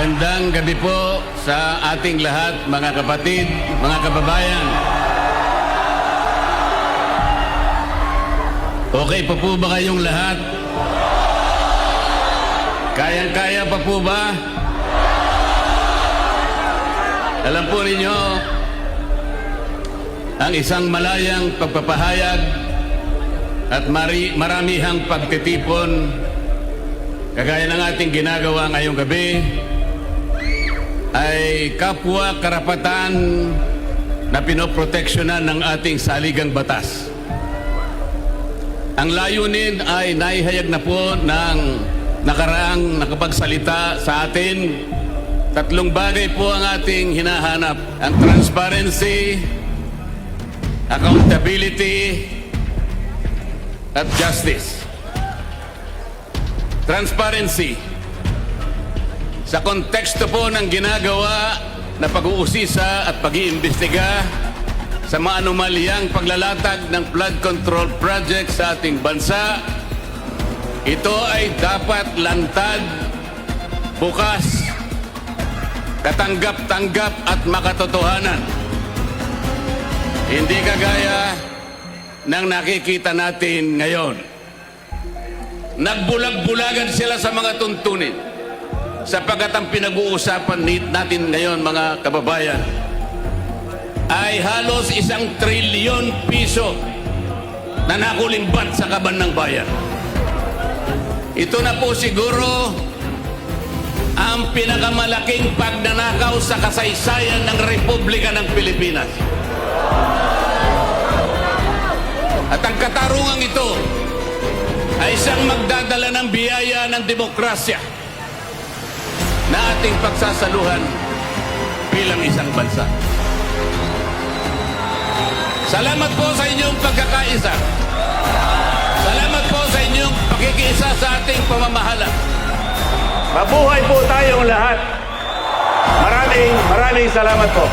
Magandang gabi po sa ating lahat, mga kapatid, mga kababayan. Okay pa po ba kayong lahat? Kayang-kaya pa po ba? Alam po ninyo, ang isang malayang pagpapahayag at maramihang pagtitipon kagaya ng ating ginagawa ngayong gabi ay kapwa karapatan na pinoproteksyonan ng ating saligang batas. Ang layunin ay naihayag na po ng nakaraang nakapagsalita sa atin. Tatlong bagay po ang ating hinahanap: ang transparency, accountability, at justice. Transparency. Sa konteksto po ng ginagawa na pag-uusisa at pag-iimbestiga sa mga anomalyang paglalatag ng flood control project sa ating bansa, ito ay dapat lantad, bukas, katanggap-tanggap at makatotohanan. Hindi kagaya ng nakikita natin ngayon. Nagbulag-bulagan sila sa mga tuntunin sapagkat ang pinag-uusapan natin ngayon, mga kababayan, ay halos 1 trilyon piso na nakulimbat sa kaban ng bayan. Ito na po siguro ang pinakamalaking pagnanakaw sa kasaysayan ng Republika ng Pilipinas. At ang katarungang ito ay siyang magdadala ng biyaya ng demokrasya na ating pagsasaluhan bilang isang bansa. Salamat po sa inyong pagkakaisa. Salamat po sa inyong pakikiisa sa ating pamamahala. Mabuhay po tayong lahat. Maraming salamat po.